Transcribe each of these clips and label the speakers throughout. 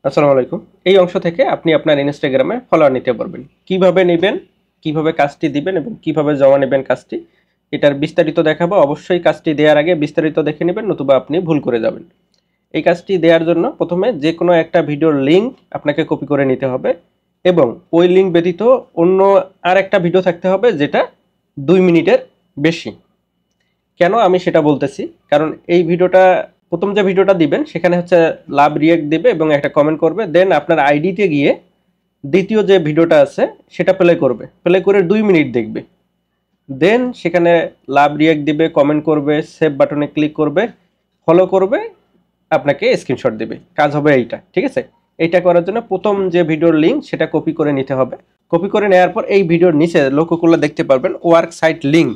Speaker 1: আসসালামু আলাইকুম। এই অংশ থেকে আপনি আপনার ইনস্টাগ্রামে ফলোয়ার নিতে পারবেন। কিভাবে নেবেন, কিভাবে কাজটি দিবেন এবং কিভাবে জমা নেবেন কাজটি, এটার বিস্তারিত দেখাবো। অবশ্যই কাজটি দেওয়ার আগে বিস্তারিত দেখে নেবেন, নতুবা আপনি ভুল করে যাবেন। এই কাজটি দেওয়ার জন্য প্রথমে যে কোনো একটা ভিডিওর লিঙ্ক আপনাকে কপি করে নিতে হবে এবং ওই লিঙ্ক ব্যতীত অন্য আর একটা ভিডিও থাকতে হবে যেটা 2 মিনিটের বেশি। কেন আমি সেটা বলতেছি, কারণ এই ভিডিওটা প্রথম যে ভিডিওটা দিবেন সেখানে হচ্ছে লাভ রিয়েক্ট দিবে এবং একটা কমেন্ট করবে, দেন আপনার আইডিতে গিয়ে দ্বিতীয় যে ভিডিওটা আছে সেটা প্লে করবে, প্লে করে 2 মিনিট দেখবে, দেন সেখানে লাভ রিয়েক্ট দিবে, কমেন্ট করবে, সেভ বাটনে ক্লিক করবে, ফলো করবে, আপনাকে স্ক্রিনশট দেবে। কাজ হবে এইটা, ঠিক আছে? এইটা করার জন্য প্রথম যে ভিডিওর লিঙ্ক সেটা কপি করে নিতে হবে। কপি করে নেওয়ার পর এই ভিডিওর নিচে লক্ষ্য করলে দেখতে পারবেন ওয়ার্ক সাইট লিঙ্ক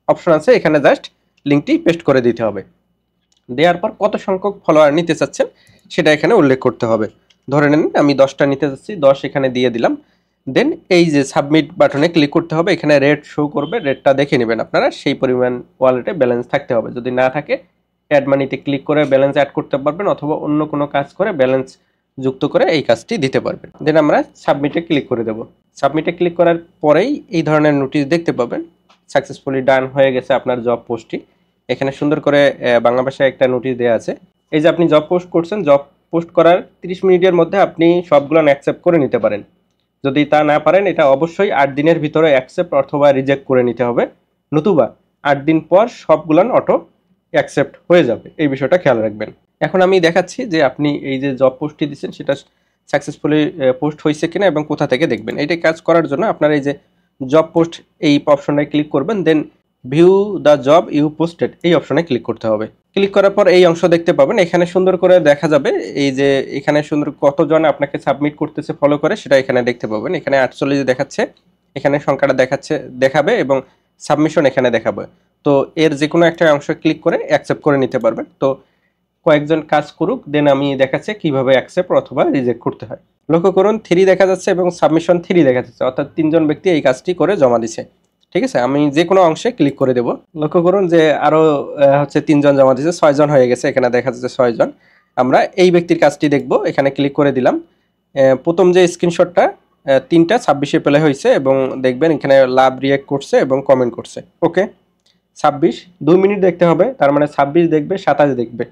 Speaker 1: অপশন আছে, এখানে জাস্ট লিঙ্কটি পেস্ট করে দিতে হবে। দেওয়ার পর কত সংখ্যক ফলোয়ার নিতে চাচ্ছেন সেটা এখানে উল্লেখ করতে হবে। ধরে নেন আমি 10টা নিতে চাচ্ছি, 10 এখানে দিয়ে দিলাম। দেন এই যে সাবমিট বাটনে ক্লিক করতে হবে, এখানে রেট শো করবে, রেটটা দেখে নেবেন আপনারা। সেই পরিমাণ ওয়ালেটে ব্যালেন্স থাকতে হবে, যদি না থাকে অ্যাড মানিতে ক্লিক করে ব্যালেন্স অ্যাড করতে পারবেন, অথবা অন্য কোনো কাজ করে ব্যালেন্স যুক্ত করে এই কাজটি দিতে পারবেন। দেন আমরা সাবমিটে ক্লিক করে দেব। সাবমিটে ক্লিক করার পরেই এই ধরনের নোটিশ দেখতে পাবেন, সাকসেসফুলি ডান হয়ে গেছে আপনার জব পোস্টটি। এখানে সুন্দর করে বাংলা ভাষায় একটা নোটিশ দেওয়া আছে। এই যে আপনি জব পোস্ট করছেন, জব পোস্ট করার 30 মিনিটের মধ্যে আপনি সবগুলো অ্যাকসেপ্ট করে নিতে পারেন। যদি তা না পারেন, এটা অবশ্যই 8 দিনের ভিতরে অ্যাকসেপ্ট অথবা রিজেক্ট করে নিতে হবে, নতুবা 8 দিন পর সবগুলান অটো অ্যাকসেপ্ট হয়ে যাবে। এই বিষয়টা খেয়াল রাখবেন। এখন আমি দেখাচ্ছি যে আপনি এই যে জব পোস্টটি দিচ্ছেন সেটা সাকসেসফুলি পোস্ট হয়েছে কিনা এবং কোথা থেকে দেখবেন। এইটা কাজ করার জন্য আপনার এই যে জব পোস্ট এই অপশনটায় ক্লিক করবেন, then view the job you posted এই অপশনে ক্লিক করতে হবে। ক্লিক করার পর এই অংশ দেখতে পাবেন, এখানে সুন্দর করে দেখা যাবে এই যে এখানে সুন্দর কতজন আপনাকে সাবমিট করতেছে ফলো করে সেটা এখানে দেখতে পাবেন। এখানে 48 দেখাচ্ছে, এখানে সংখ্যাটা দেখাবে এবং সাবমিশন এখানে দেখাবে। তো এর যে কোনো একটা অংশ ক্লিক করে অ্যাকসেপ্ট করে নিতে পারবেন। তো কয়েকজন কাজ করুক, দেন আমি দেখাচ্ছি কিভাবে অ্যাকসেপ্ট অথবা রিজেক্ট করতে হয়। লক্ষ্য করুন 3 দেখা যাচ্ছে এবং সাবমিশন 3 দেখা যাচ্ছে, অর্থাৎ 3জন ব্যক্তি এই কাজটি করে জমা দিছে। ঠিক আছে, আমি যে কোনো অংশে ক্লিক করে দেব। লক্ষ্য করুন যে আরো হচ্ছে 3জন জমা দিয়েছে, 6জন হয়ে গেছে, এখানে দেখা যাচ্ছে 6জন। আমরা এই ব্যক্তির কাজটি দেখব, এখানে ক্লিক করে দিলাম। প্রথম যে স্ক্রিনশটটা 3টা 26-এ প্লে হয়েছে এবং দেখবেন এখানে লাভ রিয়েক্ট করছে এবং কমেন্ট করছে। ওকে, 26 2 মিনিট দেখতে হবে, তার মানে 26 দেখবে, 27 দেখবে।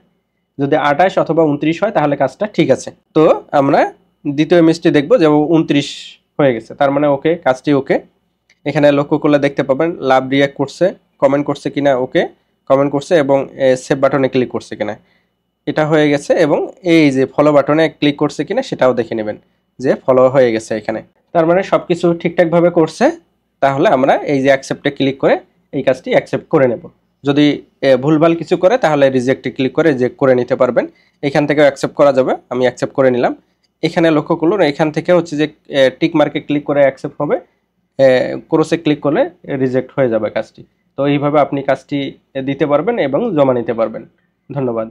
Speaker 1: যদি 28 অথবা 29 হয় তাহলে কাজটা ঠিক আছে। তো আমরা দ্বিতীয় ইমেজটি দেখবো যে 29 হয়ে গেছে, তার মানে ওকে, কাজটি ওকে। এখানে লক্ষ্য করলে দেখতে পাবেন লাভ রিয়াক্ট করছে, কমেন্ট করছে কিনা, ওকে কমেন্ট করছে এবং সেভ বাটনে ক্লিক করছে কিনা, এটা হয়ে গেছে। এবং এই যে ফলো বাটনে ক্লিক করছে কিনা সেটাও দেখে নেবেন যে ফলো হয়ে গেছে এখানে, তার মানে সবকিছু ঠিকঠাকভাবে করছে। তাহলে আমরা এই যে অ্যাকসেপ্টে ক্লিক করে এই কাজটি অ্যাকসেপ্ট করে নেব। যদি ভুলভাল কিছু করে তাহলে রিজেক্টে ক্লিক করে রিজেক্ট করে নিতে পারবেন। এখান থেকেও অ্যাকসেপ্ট করা যাবে, আমি অ্যাকসেপ্ট করে নিলাম। এখানে লক্ষ্য করুন এখান থেকে হচ্ছে যে টিক মার্কে ক্লিক করে অ্যাকসেপ্ট হবে, ক্রসে ক্লিক করলে রিজেক্ট হয়ে যাবে কাজটি। তো এইভাবে আপনি কাজটি দিতে পারবেন এবং জমা নিতে পারবেন। ধন্যবাদ।